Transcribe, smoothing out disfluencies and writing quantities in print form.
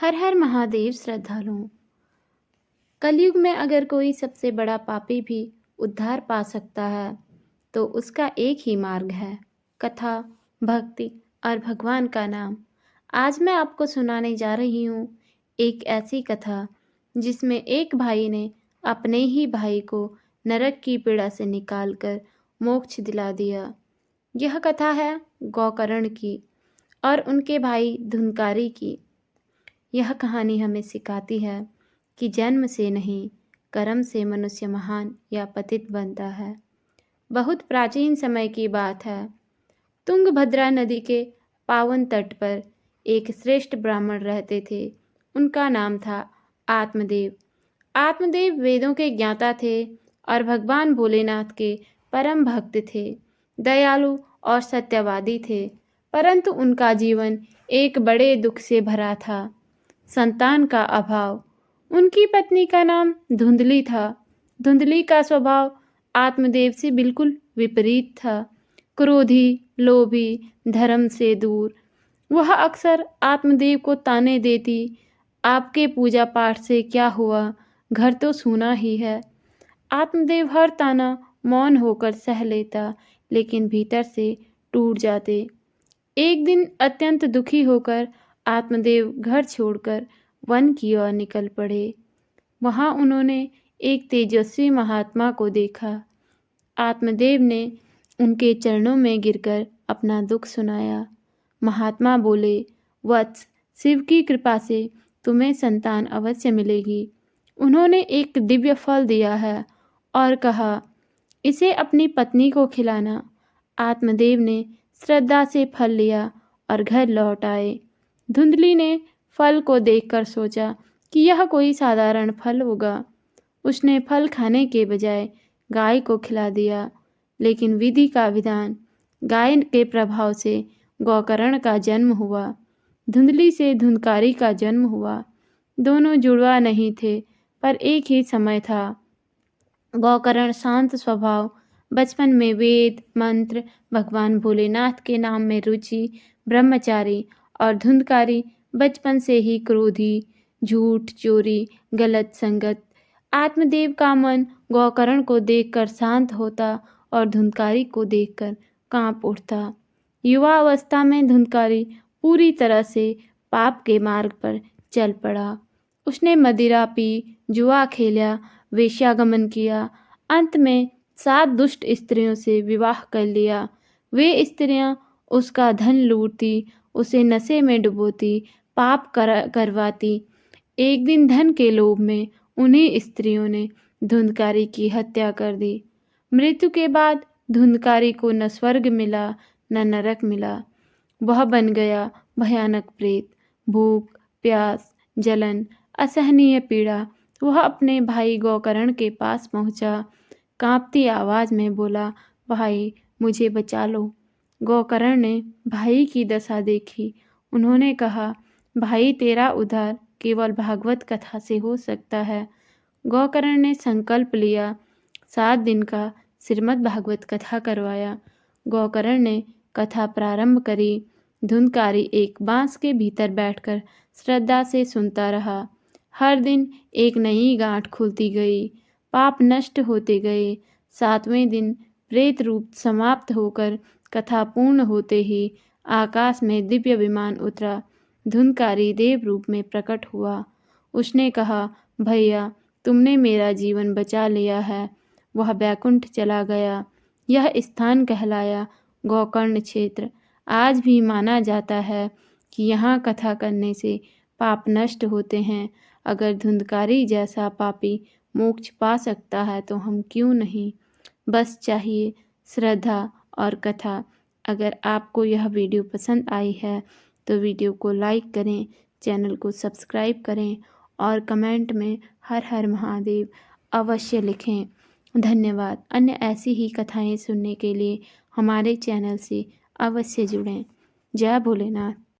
हर हर महादेव श्रद्धालुओं। कलयुग में अगर कोई सबसे बड़ा पापी भी उद्धार पा सकता है तो उसका एक ही मार्ग है, कथा, भक्ति और भगवान का नाम। आज मैं आपको सुनाने जा रही हूँ एक ऐसी कथा जिसमें एक भाई ने अपने ही भाई को नरक की पीड़ा से निकालकर मोक्ष दिला दिया। यह कथा है गौकर्ण की और उनके भाई धुंधकारी की। यह कहानी हमें सिखाती है कि जन्म से नहीं, कर्म से मनुष्य महान या पतित बनता है। बहुत प्राचीन समय की बात है। तुंगभद्रा नदी के पावन तट पर एक श्रेष्ठ ब्राह्मण रहते थे। उनका नाम था आत्मदेव। आत्मदेव वेदों के ज्ञाता थे और भगवान भोलेनाथ के परम भक्त थे। दयालु और सत्यवादी थे, परंतु उनका जीवन एक बड़े दुख से भरा था। संतान का अभाव। उनकी पत्नी का नाम धुंधली था। धुंधली का स्वभाव आत्मदेव से बिल्कुल विपरीत था। क्रोधी, लोभी, धर्म से दूर। वह अक्सर आत्मदेव को ताने देती, आपके पूजा पाठ से क्या हुआ, घर तो सूना ही है। आत्मदेव हर ताना मौन होकर सह लेता, लेकिन भीतर से टूट जाते। एक दिन अत्यंत दुखी होकर आत्मदेव घर छोड़कर वन की ओर निकल पड़े। वहां उन्होंने एक तेजस्वी महात्मा को देखा। आत्मदेव ने उनके चरणों में गिरकर अपना दुख सुनाया। महात्मा बोले, वत्स, शिव की कृपा से तुम्हें संतान अवश्य मिलेगी। उन्होंने एक दिव्य फल दिया है और कहा, इसे अपनी पत्नी को खिलाना। आत्मदेव ने श्रद्धा से फल लिया और घर लौट आए। धुंधली ने फल को देखकर सोचा कि यह कोई साधारण फल होगा। उसने फल खाने के बजाय गाय को खिला दिया, लेकिन विधि का विधान, गाय के प्रभाव से गौकर्ण का जन्म हुआ। धुंधली से धुंधकारी का जन्म हुआ। दोनों जुड़वा नहीं थे, पर एक ही समय था। गौकर्ण शांत स्वभाव, बचपन में वेद मंत्र, भगवान भोलेनाथ के नाम में रुचि, ब्रह्मचारी। और धुंधकारी बचपन से ही क्रोधी, झूठ, चोरी, गलत संगत। आत्मदेव का मन गौकर्ण को देखकर शांत होता और धुंधकारी को देखकर कांप उठता। युवा अवस्था में धुंधकारी पूरी तरह से पाप के मार्ग पर चल पड़ा। उसने मदिरा पी, जुआ खेला, वेश्यागमन किया। अंत में 7 दुष्ट स्त्रियों से विवाह कर लिया। वे स्त्रियां उसका धन लूटती, उसे नशे में डुबोती, पाप करवाती। एक दिन धन के लोभ में उन्हीं स्त्रियों ने धुंधकारी की हत्या कर दी। मृत्यु के बाद धुंधकारी को न स्वर्ग मिला न नरक मिला। वह बन गया भयानक प्रेत। भूख, प्यास, जलन, असहनीय पीड़ा। वह अपने भाई गौकर्ण के पास पहुंचा। कांपती आवाज में बोला, भाई मुझे बचा लो। गौकर्ण ने भाई की दशा देखी। उन्होंने कहा, भाई तेरा उद्धार केवल भागवत कथा से हो सकता है। गौकर्ण ने संकल्प लिया। 7 दिन का श्रीमद् भागवत कथा करवाया। गौकर्ण ने कथा प्रारंभ करी। धुंधकारी एक बांस के भीतर बैठकर श्रद्धा से सुनता रहा। हर दिन एक नई गांठ खुलती गई, पाप नष्ट होते गए। 7वें दिन प्रेत रूप समाप्त होकर कथा पूर्ण होते ही आकाश में दिव्य विमान उतरा। धुंधकारी देव रूप में प्रकट हुआ। उसने कहा, भैया तुमने मेरा जीवन बचा लिया है। वह बैकुंठ चला गया। यह स्थान कहलाया गौकर्ण क्षेत्र। आज भी माना जाता है कि यहाँ कथा करने से पाप नष्ट होते हैं। अगर धुंधकारी जैसा पापी मोक्ष पा सकता है तो हम क्यों नहीं। बस चाहिए श्रद्धा और कथा। अगर आपको यह वीडियो पसंद आई है तो वीडियो को लाइक करें, चैनल को सब्सक्राइब करें और कमेंट में हर हर महादेव अवश्य लिखें। धन्यवाद। अन्य ऐसी ही कथाएं सुनने के लिए हमारे चैनल से अवश्य जुड़ें। जय भोलेनाथ।